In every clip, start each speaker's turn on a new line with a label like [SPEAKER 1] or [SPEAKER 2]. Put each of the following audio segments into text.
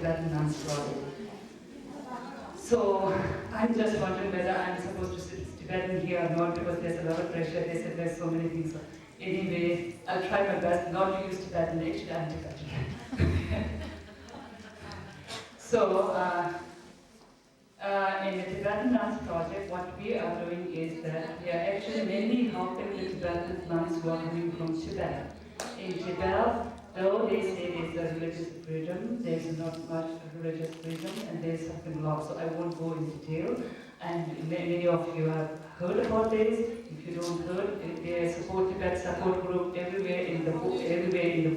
[SPEAKER 1] Tibetan nuns project. So I'm just wondering whether I'm supposed to sit Tibetan here or not, because there's a lot of pressure. They said there's so many things. So anyway, I'll try my best not to use Tibetan. Actually, I'm Tibetan. So in the Tibetan nuns project, what we are doing is that we are actually mainly helping the Tibetan nuns who are coming from Tibet. In Tibet, though they say there's a religious freedom, there's not much religious freedom, and there's something lost, so I won't go in detail. And many of you have heard about this. If you don't heard, there's support Tibet support group everywhere in the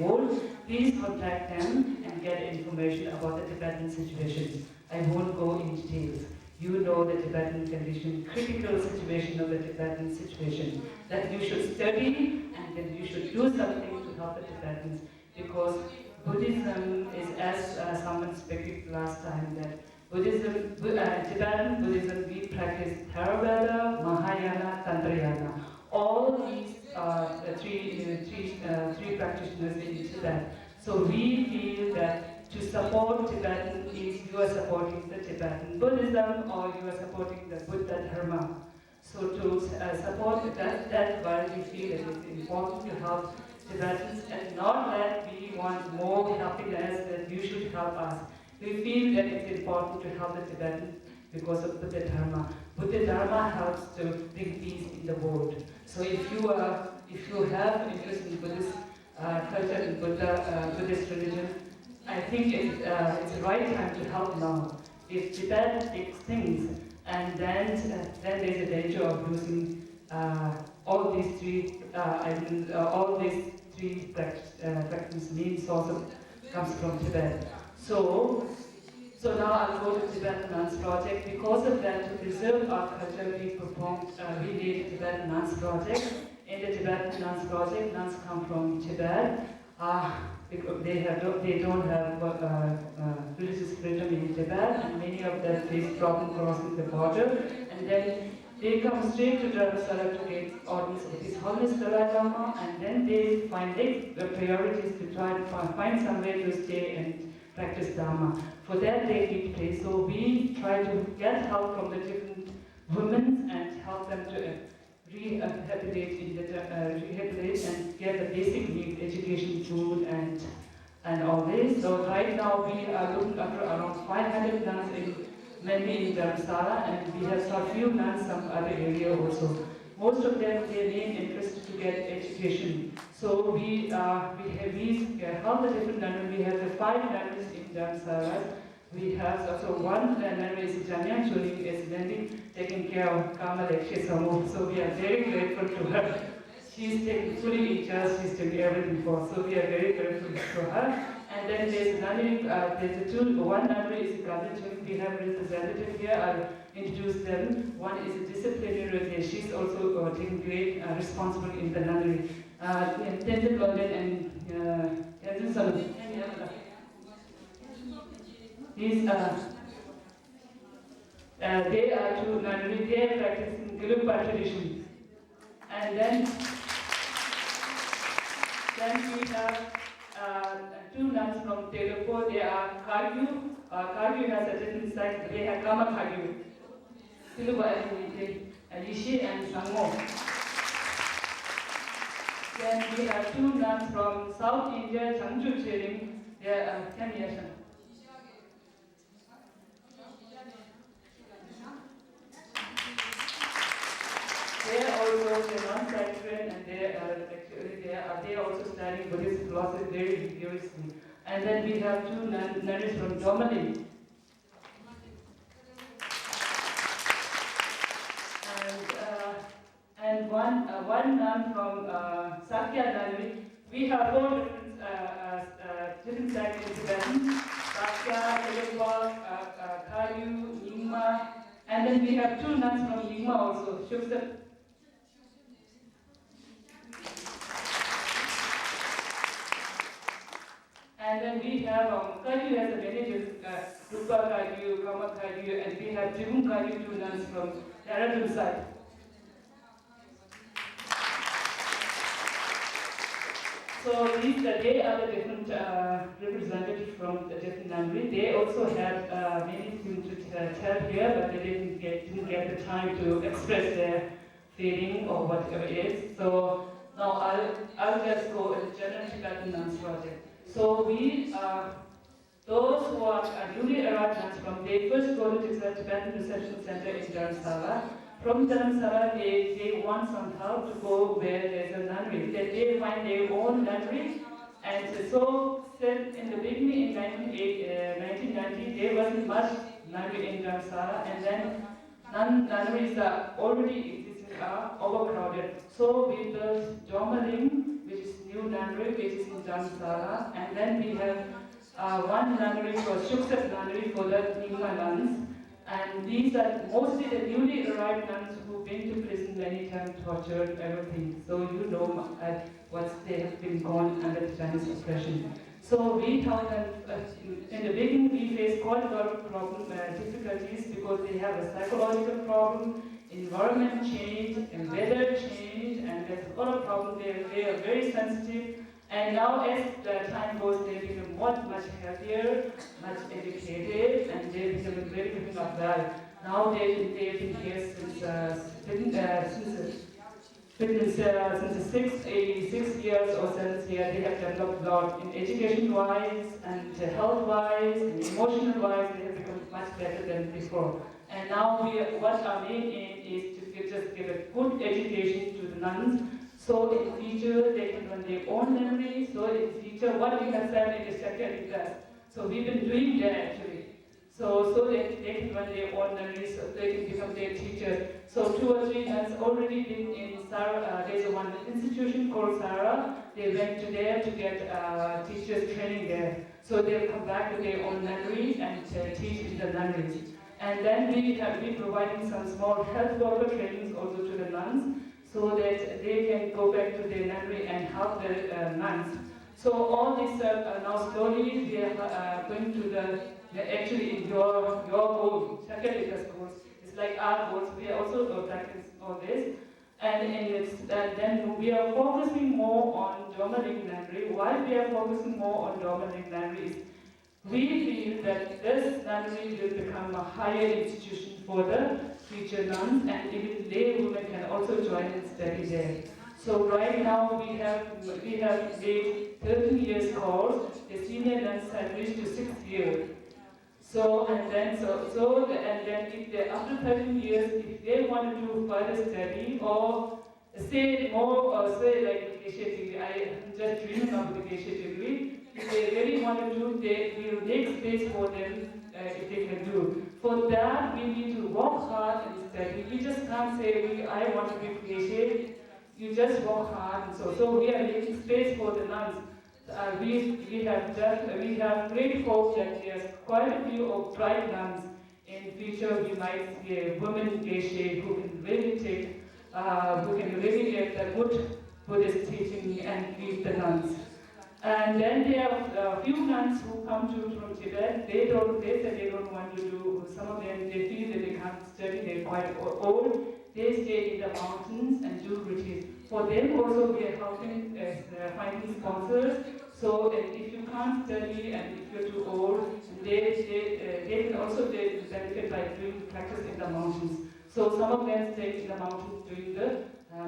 [SPEAKER 1] world. Please contact them and get information about the Tibetan situation. I won't go in details. You know the Tibetan condition, critical situation of the Tibetan situation, that you should study and then you should do something to help the Tibetans, because Buddhism is, as someone spoke last time, that Buddhism, Tibetan Buddhism, we practice Theravada, Mahayana, Tantrayana. All these three practitioners in Tibet. So we feel that to support Tibetan is you are supporting the Tibetan Buddhism or you are supporting the Buddha Dharma. So to support that's why we feel that it's important to help Tibetans, and not that we want more happiness, that you should help us. We feel that it's important to help the Tibetans because of Buddha Dharma. Buddha Dharma helps to bring peace in the world. So if you have interest in Buddhist culture and Buddhist religion, I think it's the right time to help now. If Tibet takes things, and then there's a danger of losing all these three practices. Main source comes from Tibet. So now I'll go to Tibetan Nuns Project. Because of that, to preserve our culture, we made a Tibetan Nuns Project. In the Tibetan Nuns Project, nuns come from Tibet. Because they don't have religious freedom in Tibet, and many of them face problem crossing the border, and then they come straight to Dharamsala to get orders of His Holiness Dalai Lama, and then they find the priorities to try to find somewhere to stay and practice Dharma. For that they need place, so we try to get help from the different women and help them to rehabilitate and get the basic needs, education, food, and all this. So right now we are looking after around 500 nuns mainly in Dharamsala, and we have a few nuns some other area also. Most of them, their main interest is to get education. So we help the different nunneries. We have the 5 nunneries in Dharamsala. We have also one nunnery is Janyan Chuling is mainly taking care of Karma Lekshe Samu. So we are very grateful to her. She's taking fully in charge, she's doing everything for us. So we are very grateful to her. And then there's nunnery, one nunnery is Gandhi. We have a representative here. I'll introduce them. One is a disciplinary. She's also taking great responsibility in the nunnery. Tenzin London and Tenzin Solomon. They are two nunnery. They are practicing Gelugpa tradition. And then we have 2 nuns from Telugu. They are Kagyu. Kagyu has a different side. They have Kama Kagyu. Telugu and Yishi and Sangmo. Then we have 2 nuns from South India, Changju Chering. They are 10 years. They are also non trained, and they are also studying Buddhist philosophy very vigorously. And then we have 2 nuns from Domali. And one nun from Sakya Nunnery. We have 4 different sects in Tibetan: Sakya, Gelugpa, Kagyu, Nyingma, and then we have 2 nuns from Nyingma also, Shuksa. And then we have Kagyu has a many Rupa Kagyu, Kama Kagyu, and we have Jivum Kagyu, 2 nuns from Dehradun side. So these, they are the different representatives from the different nunnery. They also have many things to tell here, but they didn't get the time to express their feeling or whatever it is. So now I'll just go in the General Tibetan Nuns Project. So we those who are newly arrived nuns from, they first go to the Tibetan Reception Center in Dharamsala. From Dharamsala, they want some help to go where there's a nunnery. They find their own nunnery. And so, in the beginning in 1990, there wasn't much nunnery in Dharamsala. And then nunneries are already existing are overcrowded. So we built Jomaling, which is new nunnery, which is in Dharamsala. And then we have one nunnery for Shuksat nunnery for the Nyingma nuns. And these are mostly the newly arrived nuns who've been to prison many times, tortured, everything. So you know what they have been gone under the Chinese oppression. So we found that in the beginning we faced quite a lot of difficulties because they have a psychological problem, environment change, and weather change, and there's a lot of problems. They are very sensitive. And now as the time goes, they become much healthier, much educated, and they become very giving up well. Now they've been here since the 6 years or 7 years. They have developed a lot in education-wise and health-wise and emotional-wise. They have become much better than before. And now what our main aim is to just give a good education to the nuns. So in future, they can run their own memory. So in future, what we have said in the second class. So we've been doing that actually. So that they can run their own memories, so they can become their teachers. So 2 or 3 nuns already been in Sarah. There's one institution called Sarah. They went to there to get teachers training there. So they'll come back with their own memory and teach in the nunneries. And then we have been providing some small health worker trainings also to the nuns, so that they can go back to their nunnery and help the nuns. So all this now slowly we are going to actually your goal, Chakalikas goals. It's like our goals. We are also practicing all this. And then we are focusing more on Jomaling nunnery. Why we are focusing more on Jomaling nunnery is we feel that this nunnery will become a higher institution for the future nuns, and even lay women can also join and study there. So right now we have made 13 years course. The senior nuns have reached to 6th year. So and then if they, after 13 years, if they want to do further study or say more or say like the Geshe degree, I am just dreaming of the Geshe degree. If they really want to do, they will make space for them if they can do. For that, we need to work hard and study. We just can't say, I want to be Geshe. You just work hard. And so we are making space for the nuns. We have great hope that there's quite a few of bright nuns. In future, we might see a woman Geshe who can really get the good Buddhist teaching and lead the nuns. And then there are a few nuns who come from Tibet. They say they don't want to do, some of them, they feel that they can't study, they're quite old. They stay in the mountains and do retreats. For them also we are helping finding sponsors. So if you can't study and if you're too old, they can also benefit by doing practice in the mountains. So some of them stay in the mountains doing the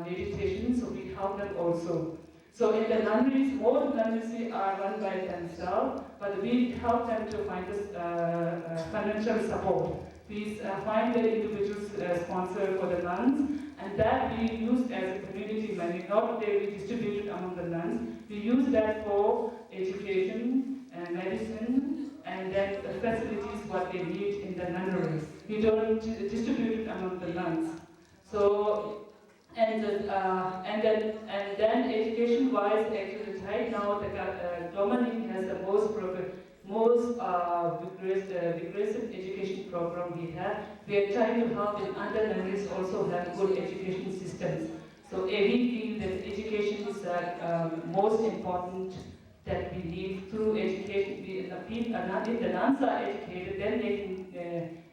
[SPEAKER 1] meditation, so we help them also. So in the nunneries, most nunneries are run by themselves, but we help them to find this financial support. We find the individual sponsor for the nuns, and that we use as a community money, not that we distribute it among the nuns. We use that for education and medicine, and then the facilities what they need in the nunneries. We don't distribute it among the nuns. So. And then education-wise, actually, right now, the Dominic has the most vigorous education program we have. We are trying to help in other nunneries also have good education systems. So we feel that education is most important that we need through education. If the nuns are educated, then they can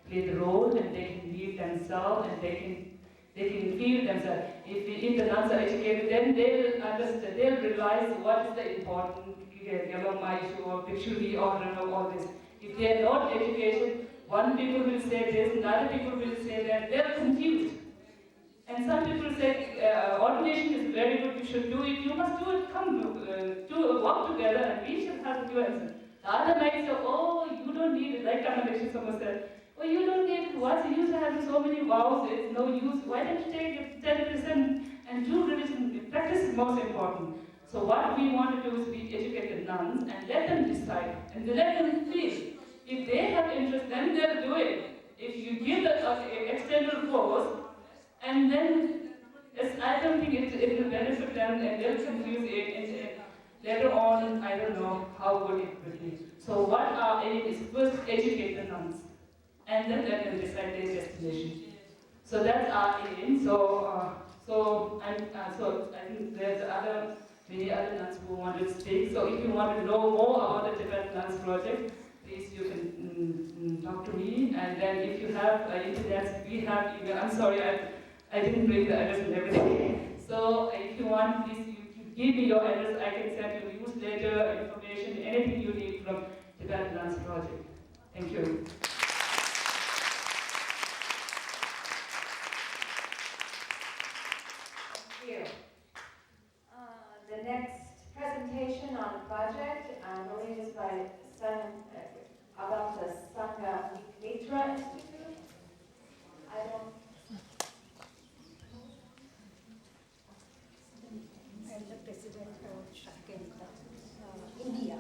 [SPEAKER 1] play the role and they can lead themselves and they They can feel themselves. If the nuns are educated, then they will understand, they will realize what is the important issue or Bhikshuni or all this. If they are not educated, one people will say this, another people will say that, they are confused. And some people say, ordination is very good, you should do it, you must do it, come, work together and we should have you answer. The other might say, oh, you don't need it, like Kamalekshi someone said, oh, you don't need it, what's the use of having so many vows, it's no use, why don't you take 10% and do religion, practice is most important. So what we want to do is we educate the nuns and let them decide, and let them feel. If they have interest, then they'll do it. If you give the external force, and then I don't think it will benefit them, and they'll confuse it, and later on, I don't know how good it will be. So what our aim is first educate the nuns, and then let them decide their destination. So that's our aim. So I think there's many other nuns who want to speak. So if you want to know more about the Tibetan Nuns Project, please you can talk to me. And then if you have internet, we have email. I'm sorry, I didn't bring the address and everything. So if you want, please you give me your address. I can send you newsletter, information, anything you need from Tibetan Nuns Project. Thank you.
[SPEAKER 2] Thank you. The next presentation on the project, I believe, is by about the Sangha Mitra Institute. I am the president of Shakenta, India.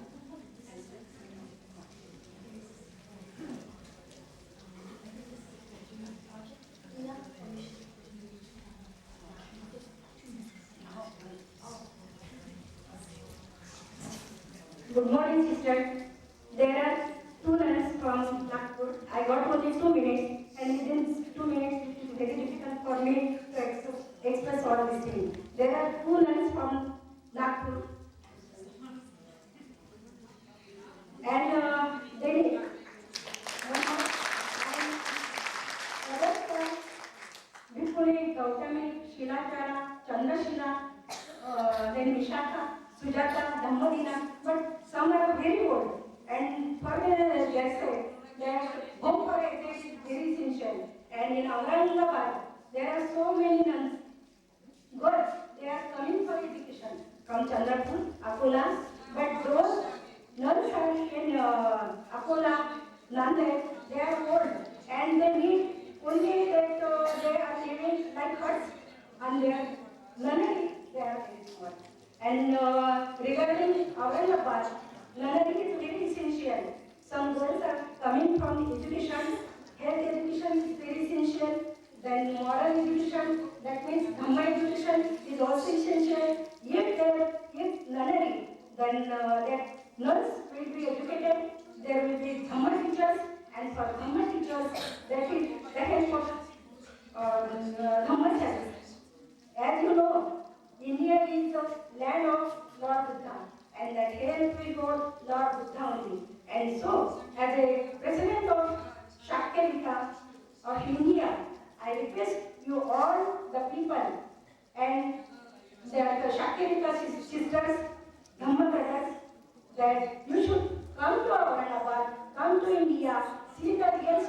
[SPEAKER 3] Good morning, sister. There are two nuns from Nagpur. I got only 2 minutes, and within 2 minutes, it is very difficult for me to express all these things. There are two nuns from Nagpur, and they Bhikkhuni, Gautami, Shilachara, Chandrashila, then Vishakha, Sujata, Dhammadina, but some are very old. And for their sake, their home for exit is very essential. And in Aurangabad, there are so many nuns. Good, they are coming for education from Chandrapur, Akola, but those nuns are in Akola, Nanded, they are old, and they need only that they are living like huts, and they are nunnery, they are very poor. And regarding Aurangabad, nunnery is very essential. Some girls are coming from education, health education is very essential, then moral education, that means Dhamma education is also essential. If nunnery, then that nuns will be educated, there will be Dhamma teachers, and for Dhamma teachers, that is for Dhamma service. As you know, India is the land of Lord Buddha, and that here we go Lord Buddha only. And so, as a president of Shakya of India, I request you all the people and the Shakya sisters, Dhamma brothers, that you should come to Aurangabad, come to India, see the real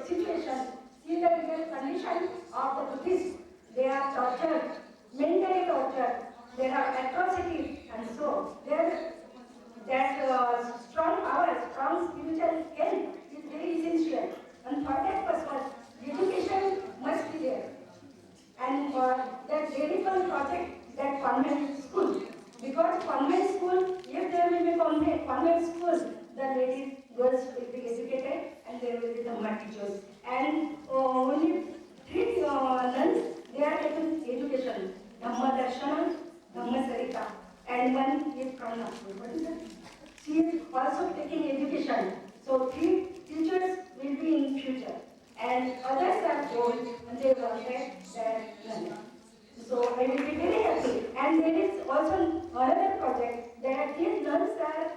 [SPEAKER 3] situation, see the real condition of the Buddhists. They are tortured, mentally tortured, there are atrocities, and so that strong power, strong spiritual health is very essential. And for that purpose, education must be there. And for that there is one project, that convent school. Because convent school, if there will be convent school, the ladies, girls will be educated, and there will be Dhamma teachers. And only 3 nuns, they are taking education. Dhamma Darshana, Dhamma Sarita, and one is from Nagpur. What is that? She is also taking education. So 3 teachers will be in future. And others are old, and they wanted that none. So I will be very happy. And there is also another project that these nuns are,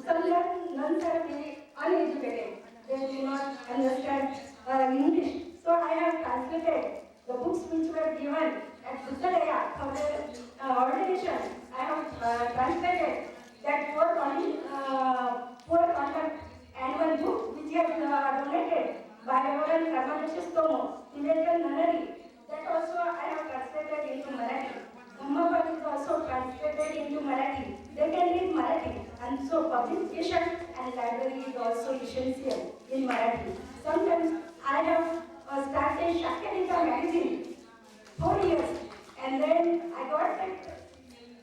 [SPEAKER 3] some nuns are very uneducated. They do not understand English. So I have translated the books which Vachistomo, Tibetan Nunnery. That also I have translated into Marathi. Dhammapad is also translated into Marathi. They can read Marathi. And so publication and library is also essential in Marathi. Sometimes I have started Shakyanika magazine 4 years. And then I got that,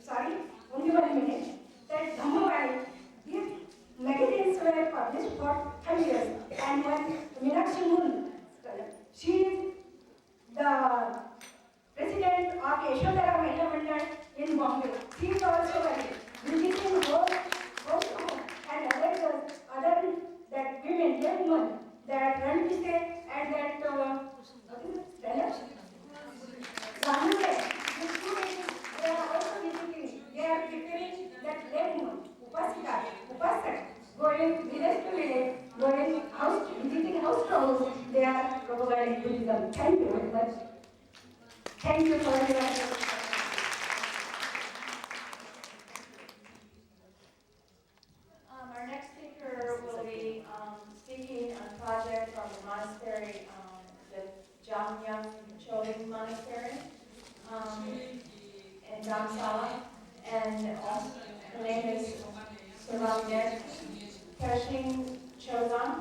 [SPEAKER 3] sorry, only 1 minute, that Dhammavali, these magazines were published for 5 years. And one Meenakshi Mun, she is the president of Yashodhara Mahila Mandal in Bombay. She is also visiting home and other that women, young women, that run to say and that they are also visiting. They are preparing that young Upasika, Upasak, going village to village, going house, visiting house to house. They are propagating Buddhism. Thank you very much. Thank you for your attention.
[SPEAKER 2] Our next speaker will be speaking on a project from the monastery, the Jamyang Choling Monastery in Dharamsala, and also her name is Saramyat Kashing Chozan.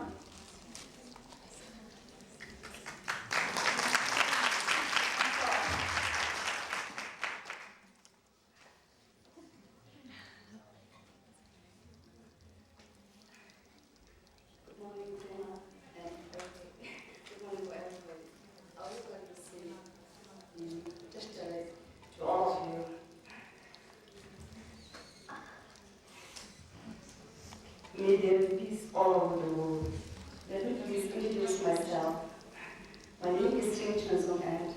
[SPEAKER 4] Good morning, Dana, and good morning to everybody. I would like to say just to all of you, may there be peace all over the world. Let me please introduce myself. My name is Singh Chansong and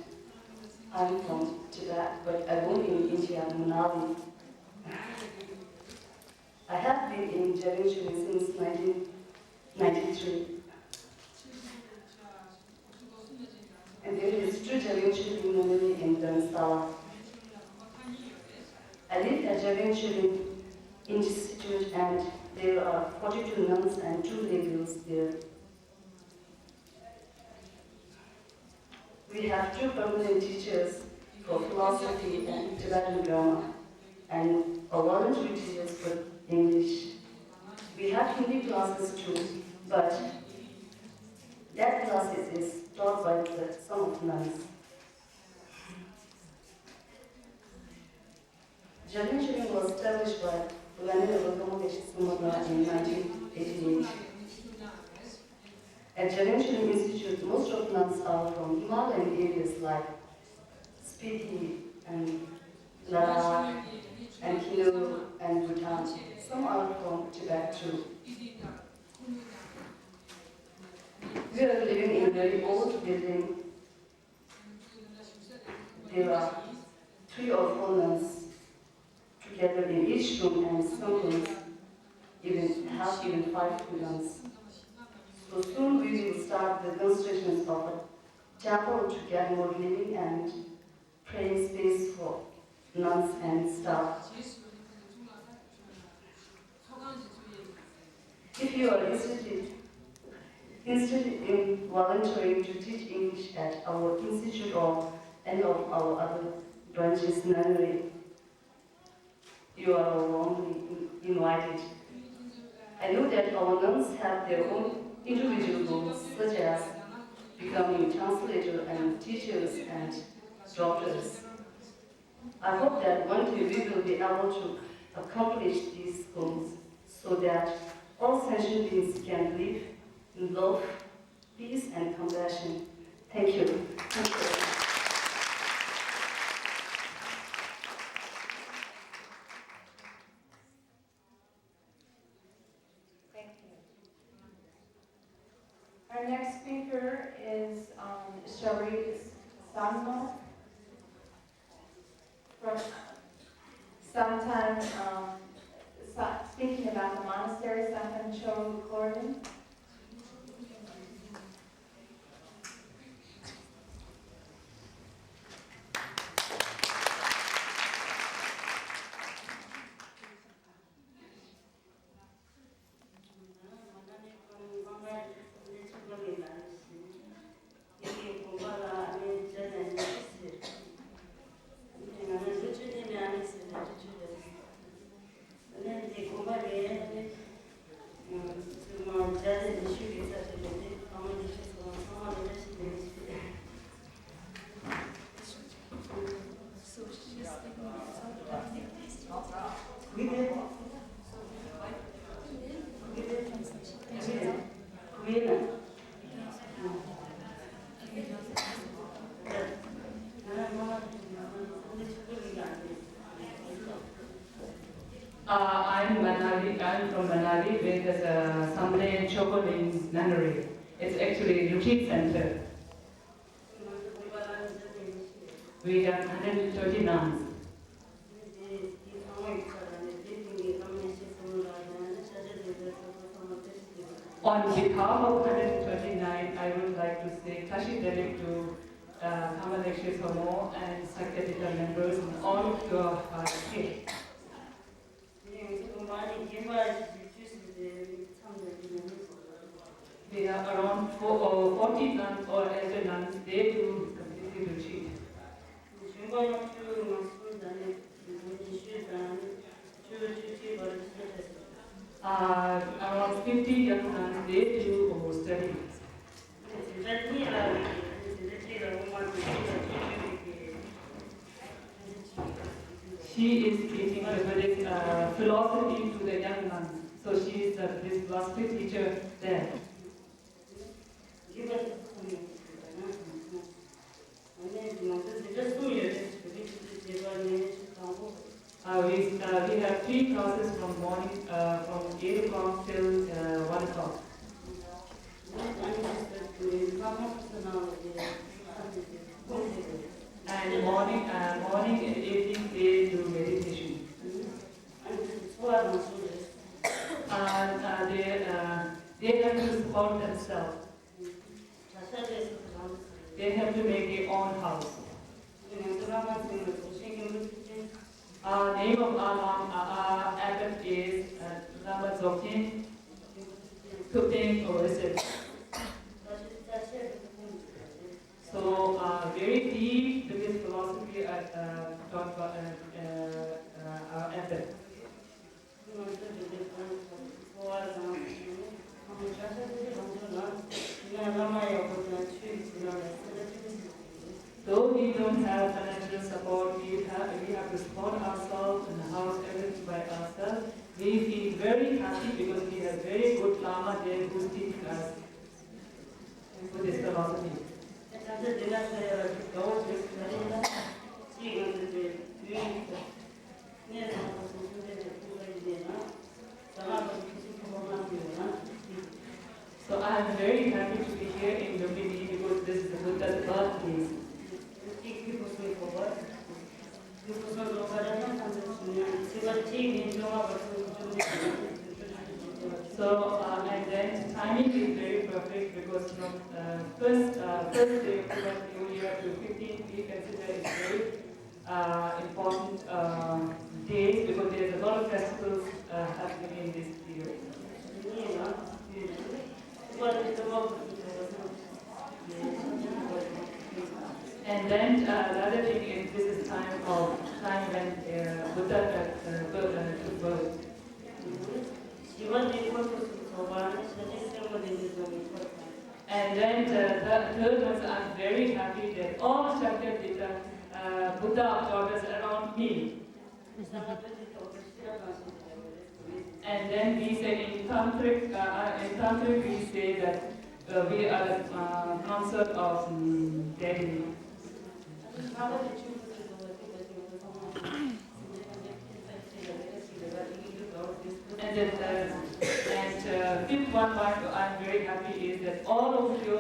[SPEAKER 4] I'm from Tibet, but I born in India, Manali. I have been in Jerusalem since 1993. And there is two Jerusalem Nunnery in Dharamsala. I live at Jerusalem Institute and there are 42 nuns and 2 lay there. We have 2 permanent teachers for philosophy and Tibetan grammar and a voluntary teachers for English. We have Hindi classes too, but that classes is taught by some of nuns. Jerusalem was established by Venerable Sumatra in 1988. At Jerusalem Institute, most of nuns are from Himalayan areas like Spiti and Ladakh and Kinur and Bhutan. Some are from Tibet too. We are living in a very old building. There are 3 or 4 nuns together in each room, and some rooms have even 5 nuns. So soon we will start the construction of a chapel to get more living and praying space for nuns and staff. If you are interested in volunteering to teach English at our institute or any of our other branches nunnery, you are warmly invited. I know that our nuns have their own individual goals, such as becoming translator and teachers and doctors. I hope that one day we will be able to accomplish these goals so that all sentient beings can live in love, peace, and compassion. Thank you. Thank you.
[SPEAKER 2] Thank you. Our next speaker is Shari Sangma from sometime speaking about the monastery, Santan Cho Gordon.
[SPEAKER 1] I'm Manali. I'm from Manali, where there's a Samle Chocolate Nunnery. It's actually a retreat center. We have 130 nuns. On behalf of 129, I would like to say Tashi Delik to Kamalekshe Somo and Sakyatika members and all of your here. We have around 40 nuns or elder nuns. They do completely retreat. Around 50 young nuns, they do study. She is teaching the Buddhist philosophy to the young nuns. So she is this philosophy teacher there. We have 3 classes from morning, from 8 o'clock till 1 o'clock. And morning and evening they do meditation. They have to support themselves. They have to make their own house. Name of our abbot is Lama Dzogchen, Kupting or Reset. So very deep Buddhist philosophy taught by our abbot. Though we don't have financial support, we have to support ourselves and house everything by ourselves. We feel very happy because we have very good Lama there who's teaching us Buddhist philosophy. So I am very happy to be here in Lumbini because this is the Buddha's birthplace. So and then timing is very perfect because from first day of New Year to 15th we consider it very important days because there's a lot of festivals happening in this period. And then the other thing is this is time when Buddha took birth. And then the third one, I'm very happy that all Shakyamrita Buddha daughters around me. And then we say in Tantric we say that we are the consort of Delhi. And fifth one part I'm very happy is that all of you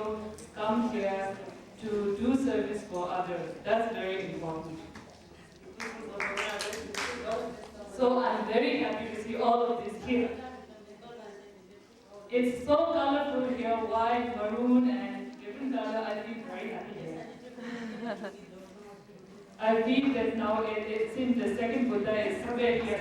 [SPEAKER 1] come here to do service for others. That's very important. So I'm very happy to see all of this here. It's so colorful here, white, maroon, and different color. I feel very happy here. I feel that now it seems the second Buddha is somewhere here.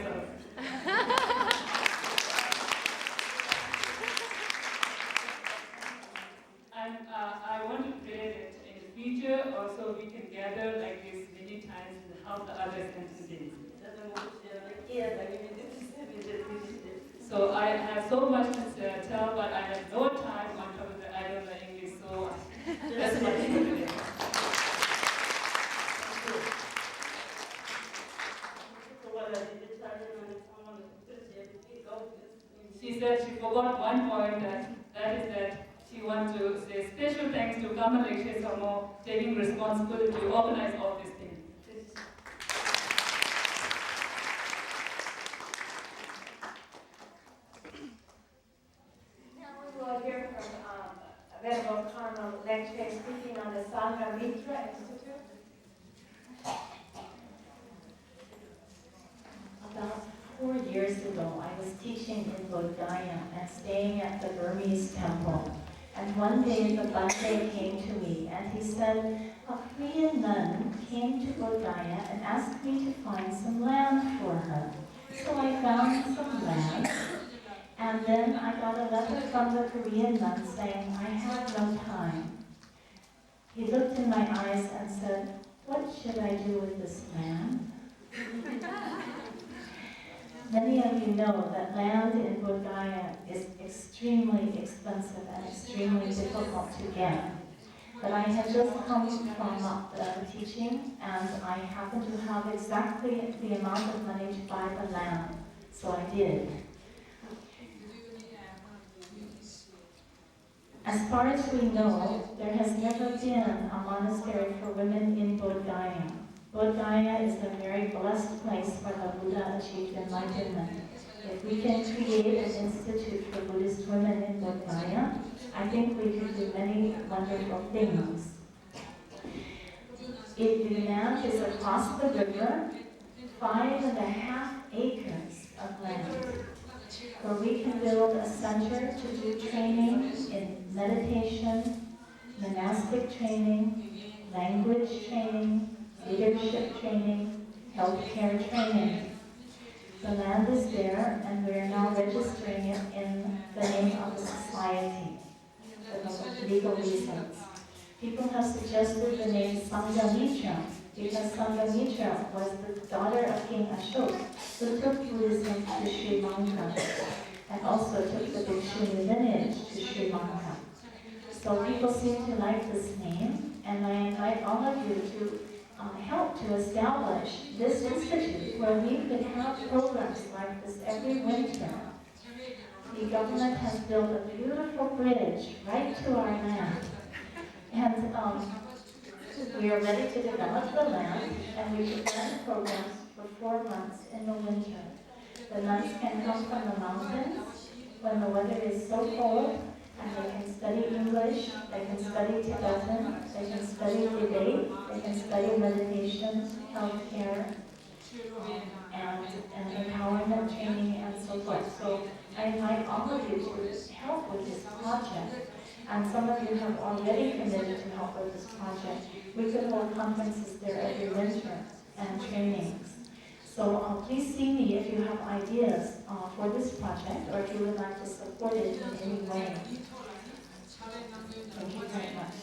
[SPEAKER 1] And I want to pray that in the future also we can gather like this many times and help the others and students. So I have so much to tell, but I have no time on top of that. I don't know English, so that's what I'm doing. She said she forgot one point, that is that special thanks to Kamal Samo taking responsibility to organize all these things.
[SPEAKER 2] Now we will hear from Venerable Carmel Lecce speaking on the Sangha Mitra Institute.
[SPEAKER 5] About 4 years ago, I was teaching in Bodh Gaya and staying at the Burmese temple. And one day the Bhante came to me and he said, a Korean nun came to Bodh Gaya and asked me to find some land for her. So I found some land, and then I got a letter from the Korean nun saying, I have no time. He looked in my eyes and said, what should I do with this land? Many of you know that land in Bodh Gaya is extremely expensive and extremely difficult to get. But I had just come from teaching, and I happened to have exactly the amount of money to buy the land, so I did. As far as we know, there has never been a monastery for women in Bodh Gaya. Bodh Gaya is a very blessed place where the Buddha achieved enlightenment. If we can create an institute for Buddhist women in Bodh Gaya, I think we could do many wonderful things. The land is across the river, 5.5 acres of land, where we can build a center to do training in meditation, monastic training, language training, leadership training, healthcare training. The land is there, and we are now registering it in the name of the society for legal reasons. People have suggested the name Sanghamitra because Sanghamitra was the daughter of King Ashok, who took Buddhism to Sri Lanka and also took the Bhikshuni lineage to Sri Lanka. So people seem to like this name, and I invite all of you to help to establish this institute where we could have programs like this every winter. The government has built a beautiful bridge right to our land. And we are ready to develop the land, and we can run programs for 4 months in the winter. The nuns can come from the mountains when the weather is so cold, and they can study English, they can study Tibetan, they can study debate, they can study meditation, healthcare, and empowerment training, and so forth. So I invite all of you to help with this project. And some of you have already committed to help with this project. We could hold conferences there every winter and trainings. So please see me if you have ideas for this project, or if you would like to support it in any way. Thank you very much.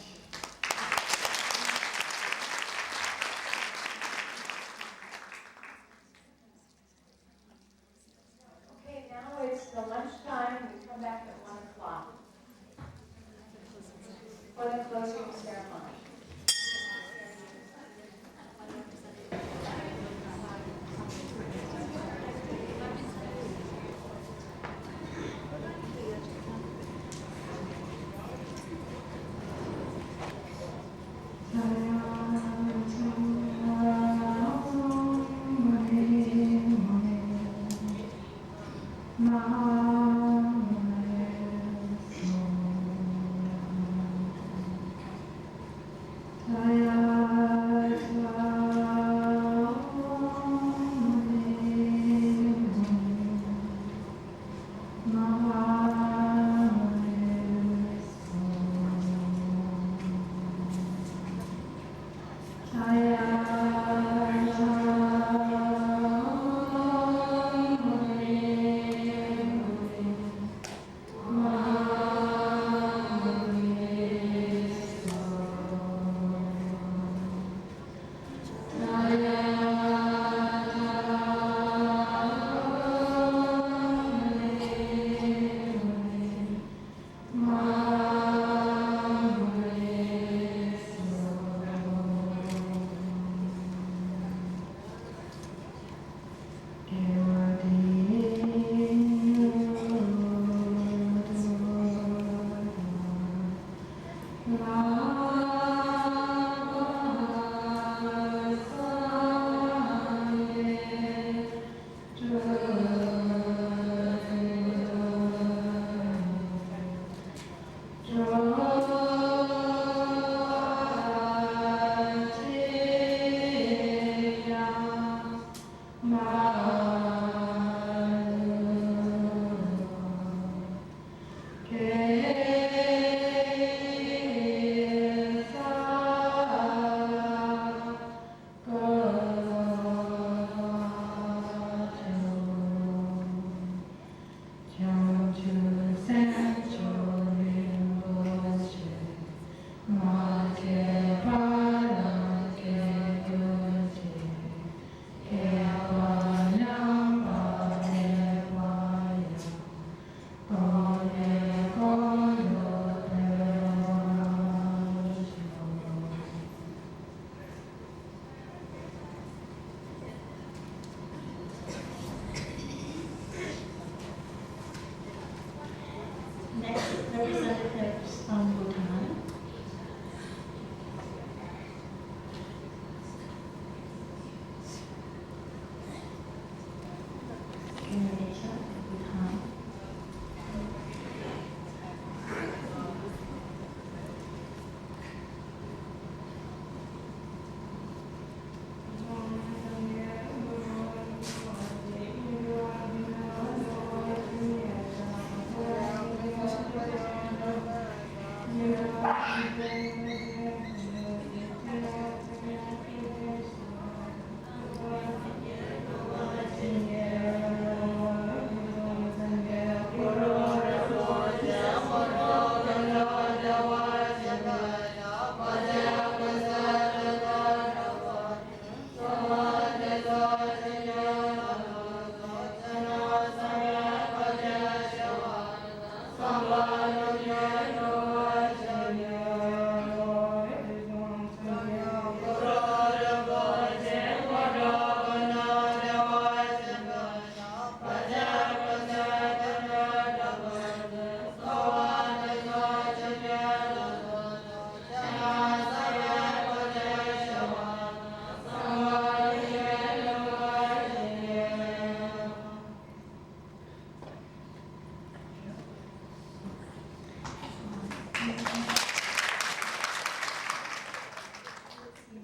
[SPEAKER 2] Okay, now it's the lunchtime. We come back at 1 o'clock for the closing ceremony.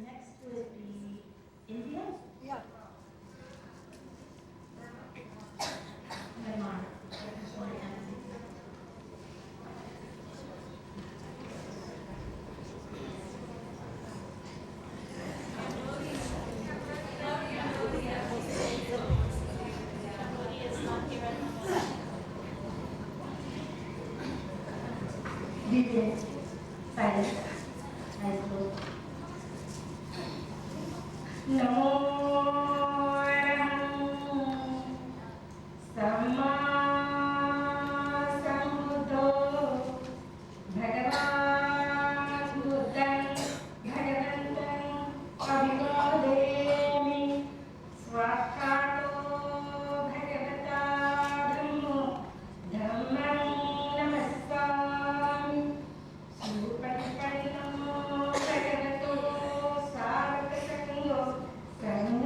[SPEAKER 5] Next would be India.
[SPEAKER 3] Yeah.
[SPEAKER 5] Myanmar. DJ. Silence. Eyes closed. Namo Sama Sambuddho Bhagavan Buddhan Bhagavantam Abhivademi Swakato Bhagavata Dhammo Dhammam Namaskami Supatipanno Bhagavato Sarvasakyo Sangha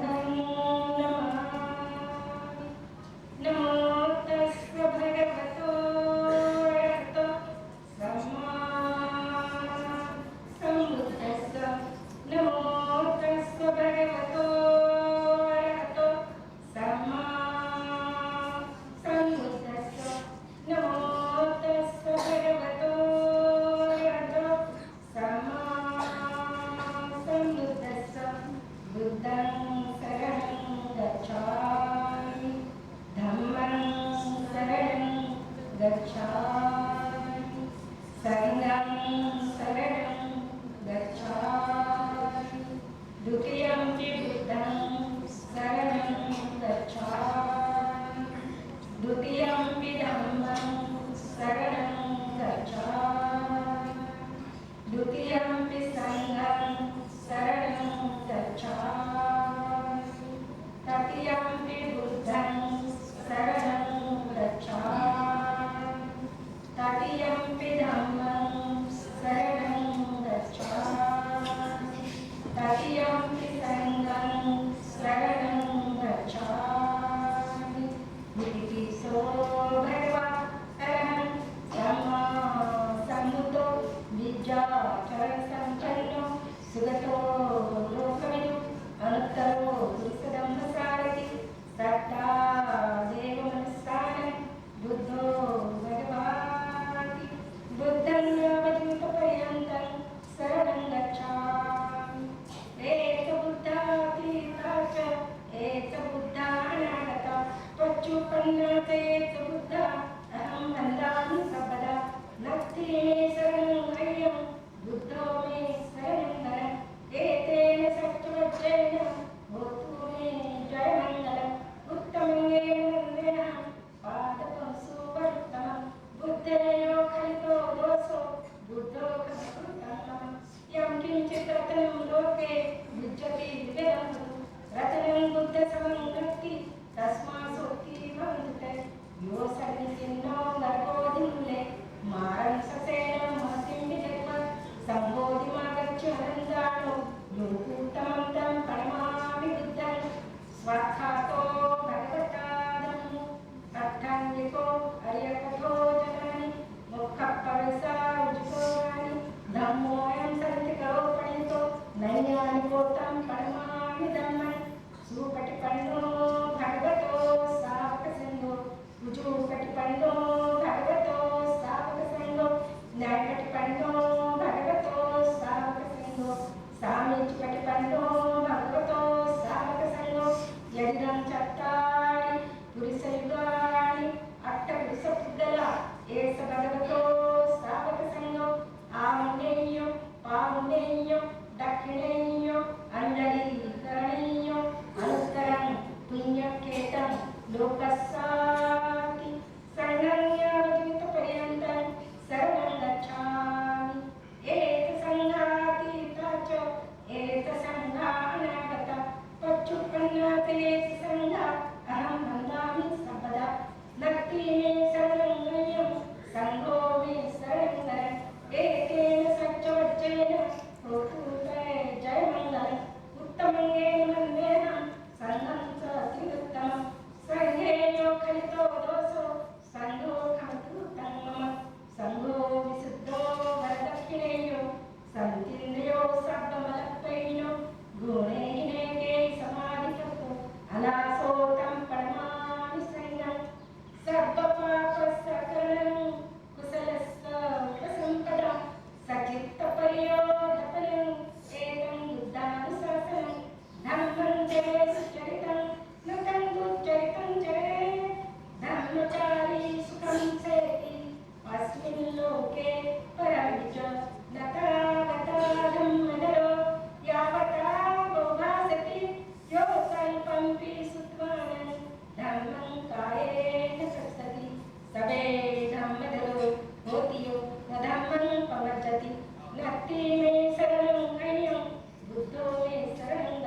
[SPEAKER 3] 낙띠 매 사랑 안녕 부도 매 사랑다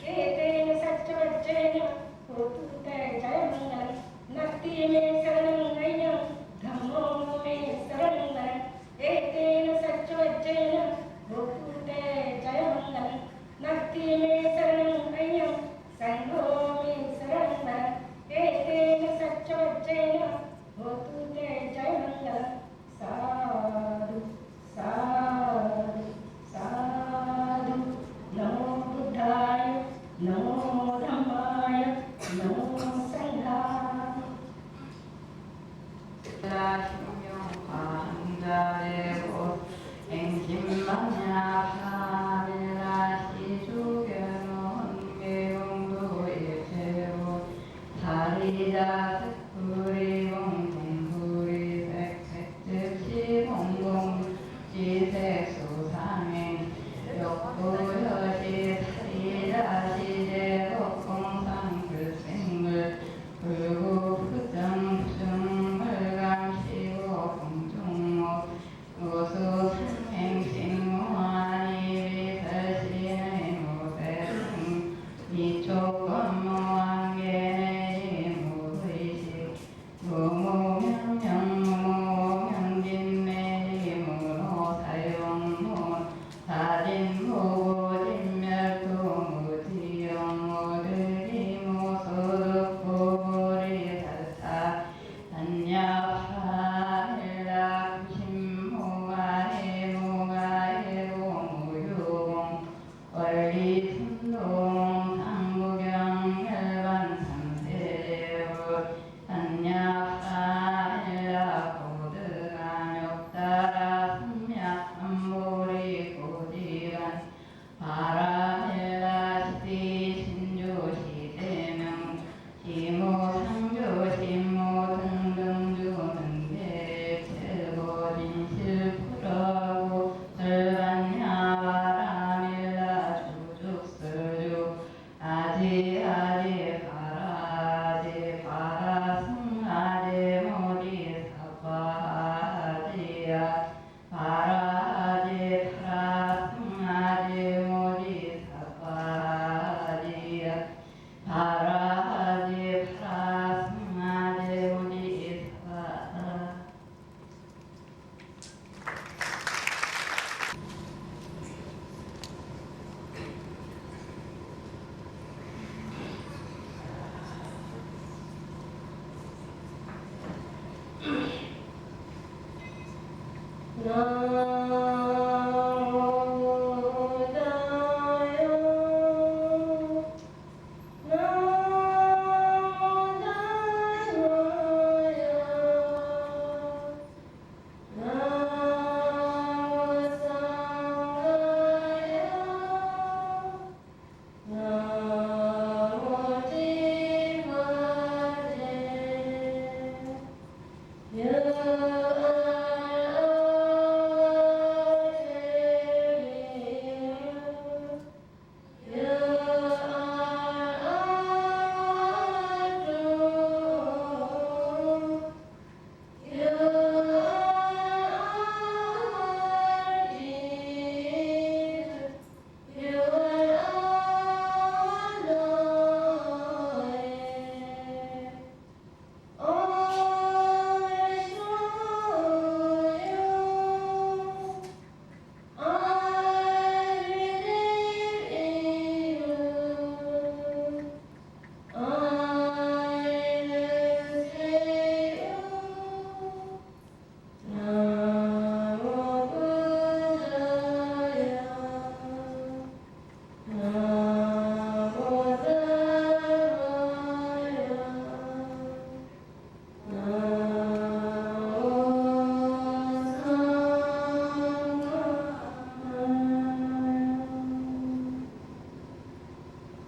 [SPEAKER 3] 에테는 사초제는 호투대 자연만 낙띠 매 사랑 안녕 담모 매 사랑다 에테는 사초제는 호투대 자연만 낙띠 매 사랑 안녕 산호 매 사랑다 에테는 사초제는 호투대 자연만 사두 사두 사두 NaMo बुद्धाय NaMo धम्माय NaMo संघाय
[SPEAKER 6] 신명환자래고 앵심만야하밀라 시주견원 개공도 일체로 사리자 색불이공 동불이 색색즉시 공공 지색수상행 역부여시 사리자 시제법공상 불생물 불구부정 중물감시고 공중모 우수 행신무한이 비설신의 무대승 이초건무한계내 무의식 무무명령 무명진내지무로 사용무 사진무고진멸도 무지영무들이무소득부리 달사 단야파일락 심무가해무가해로무유공 원리순동 상무경 혈반 삼세제불 단야파일락 고드간욕따라 삼약삼보리 고지간 바라멜라시티 신조시대명 시모상조시모 등등주는대 칠고진실프라고 설반야바라멜라 주죽설주 아지아지 바라지 바라승아지 모지 사바아지야 바라지 파라승아지 모지 사바아지야 바라지 파라승아지 모지 사바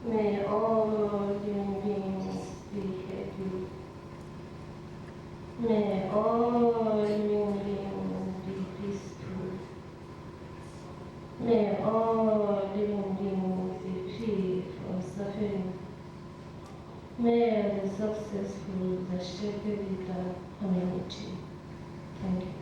[SPEAKER 3] May all living beings be happy. May all living beings be peaceful. May all living beings be free from suffering. May the successful, the Shekharita community. Thank you.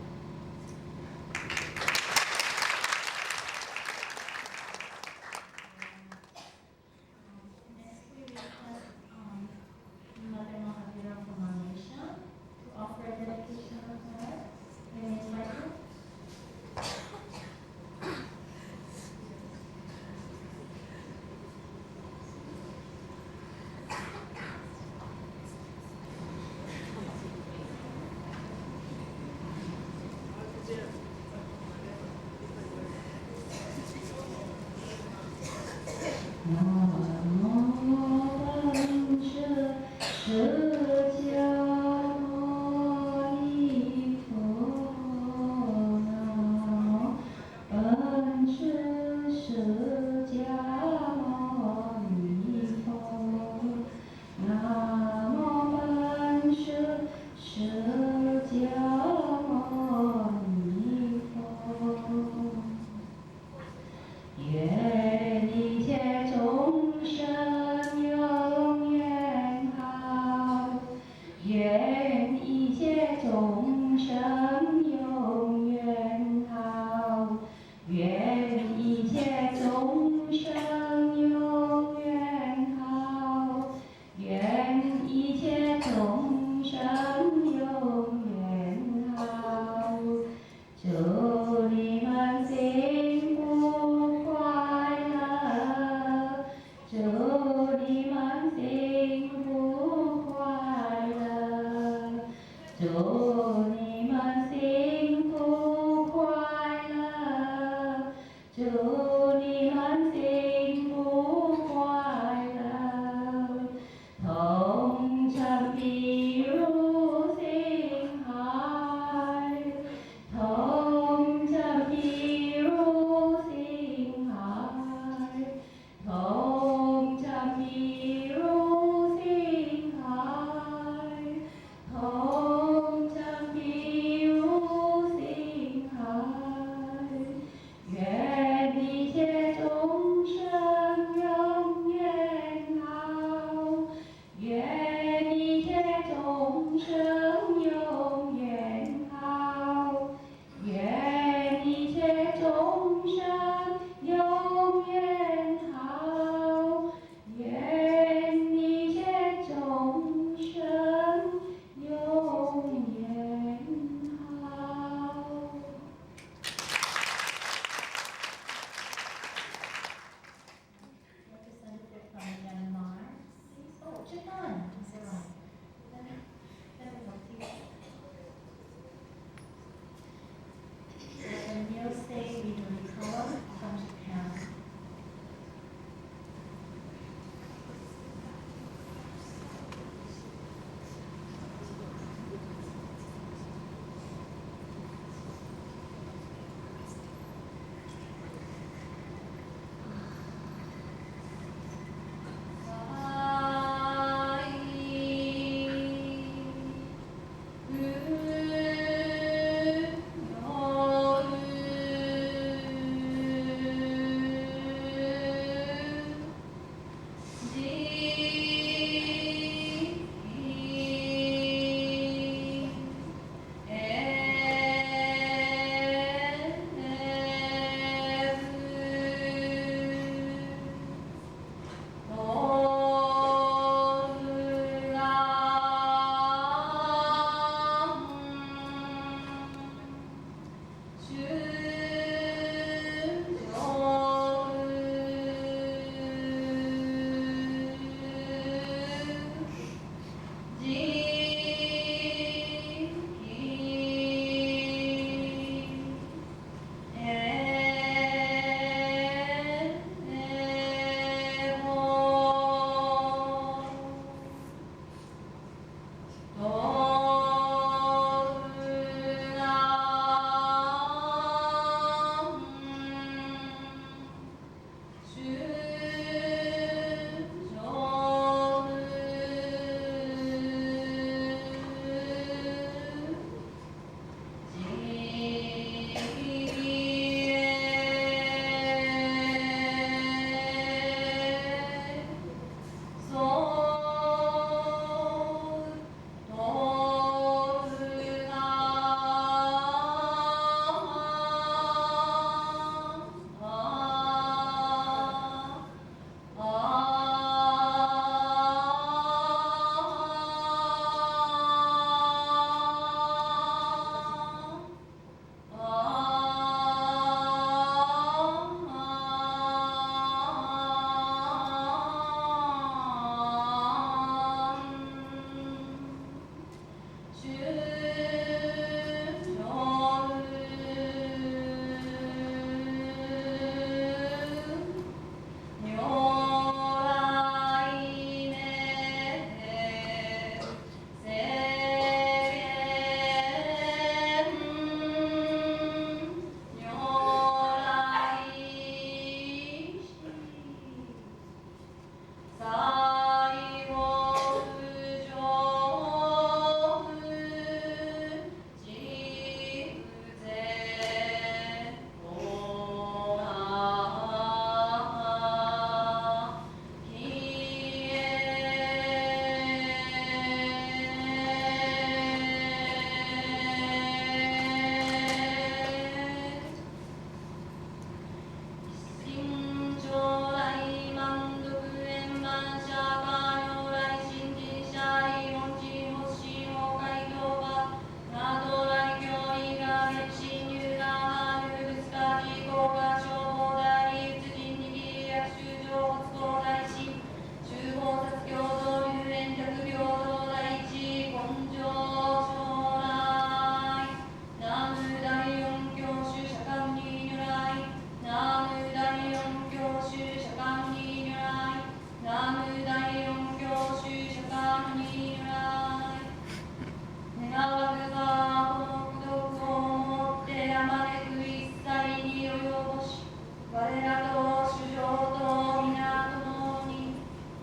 [SPEAKER 2] 我らと主上と皆共に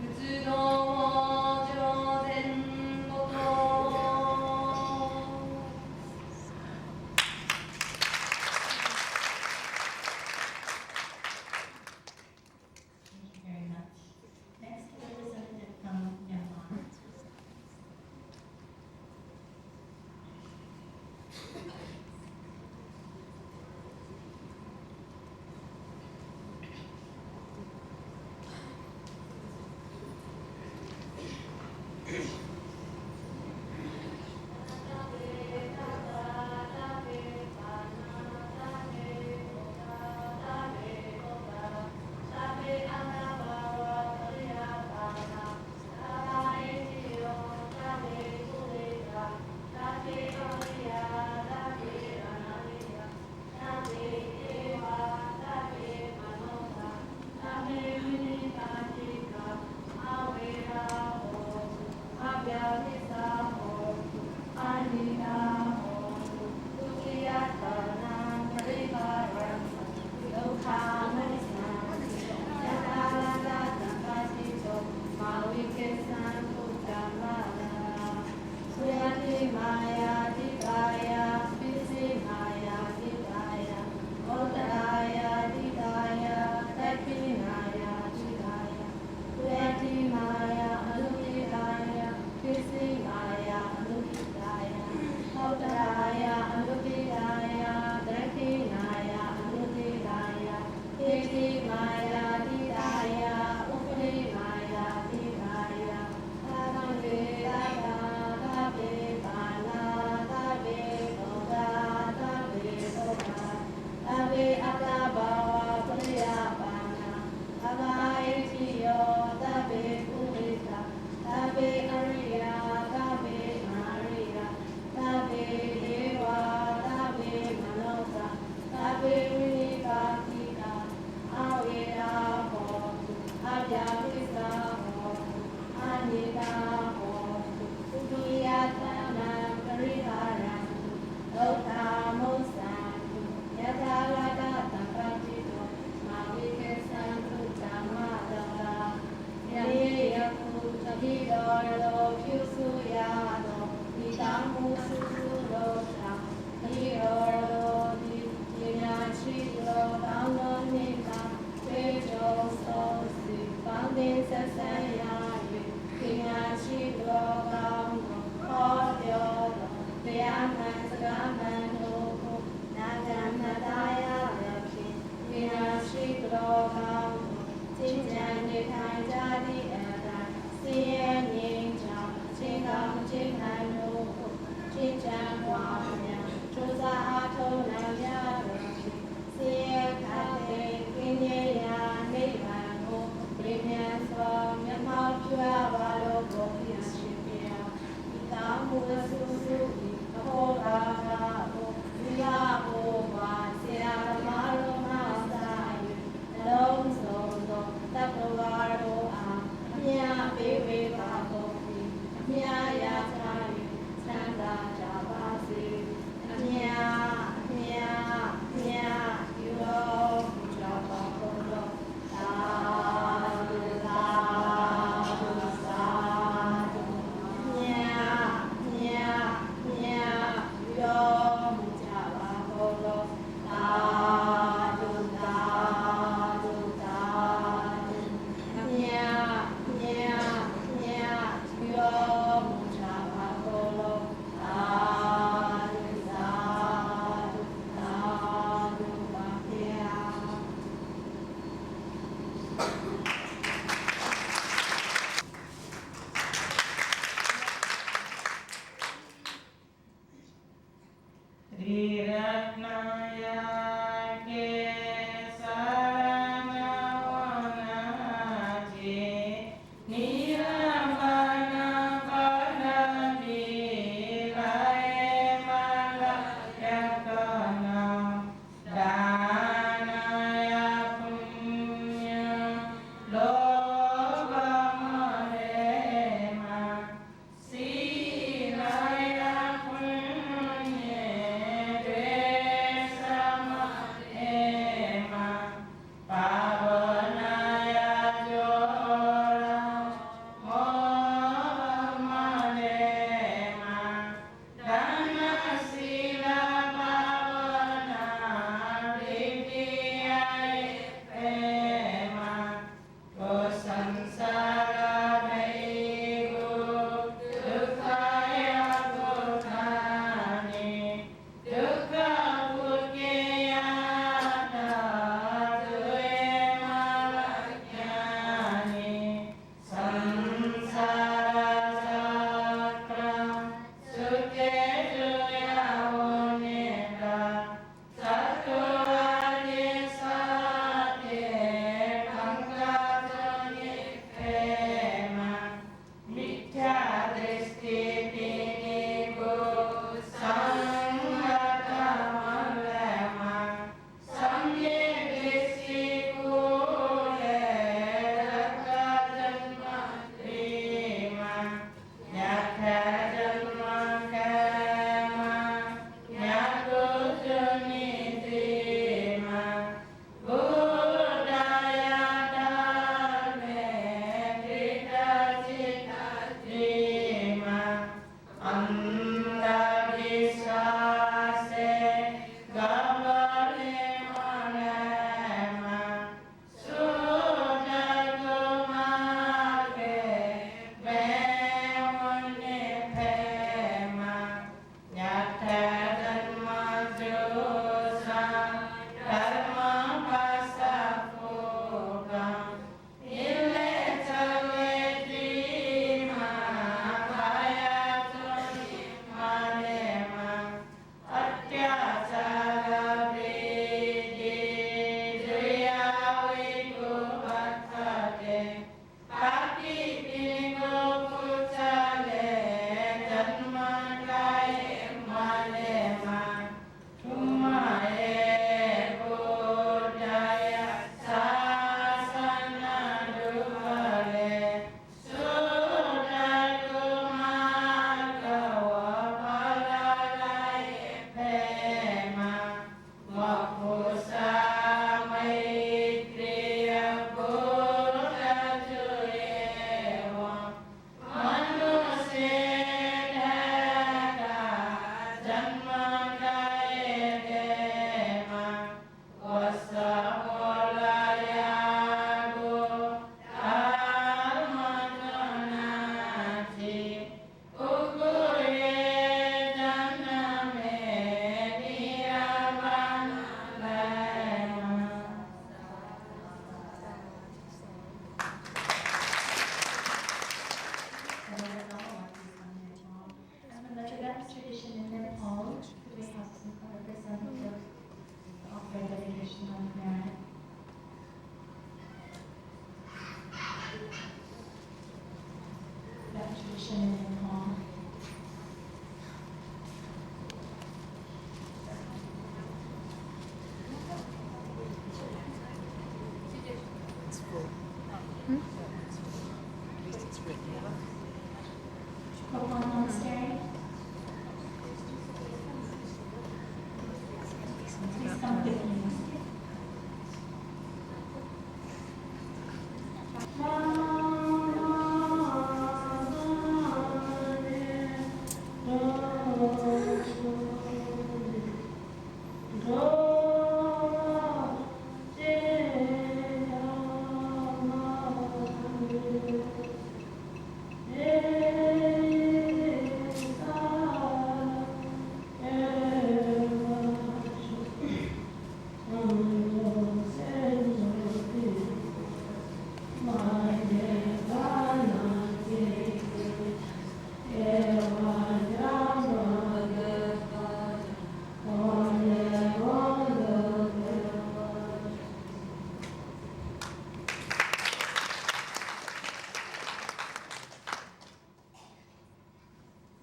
[SPEAKER 2] 仏道を上善こと。
[SPEAKER 5] Thank you very much. Next representative from Myanmar. Tradition in Nepal, we have some representative offering dedication of merit. That tradition in Nepal.
[SPEAKER 7] It's full. At least it's written.
[SPEAKER 5] Coupon monastery. Please come quickly.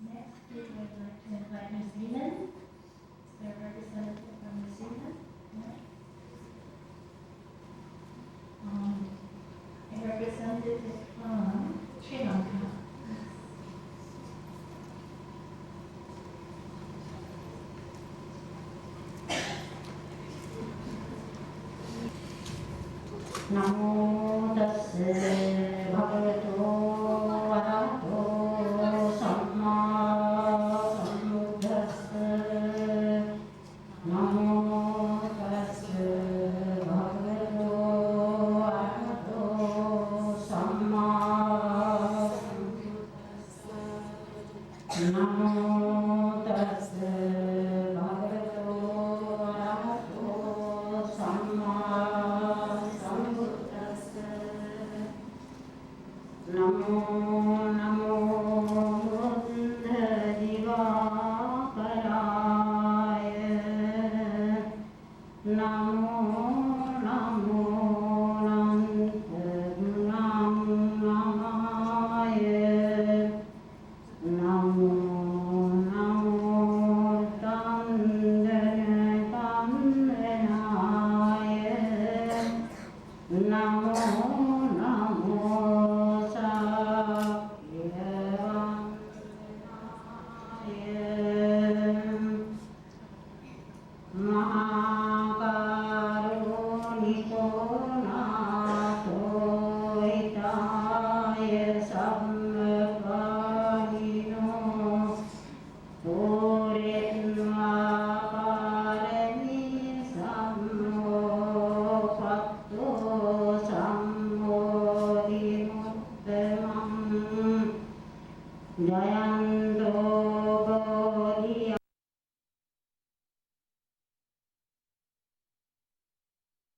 [SPEAKER 5] Next, we would like to invite New Zealand. Is there a representative from New Zealand? No? A representative from Sri Lanka.
[SPEAKER 6] Namo tassa bhagavato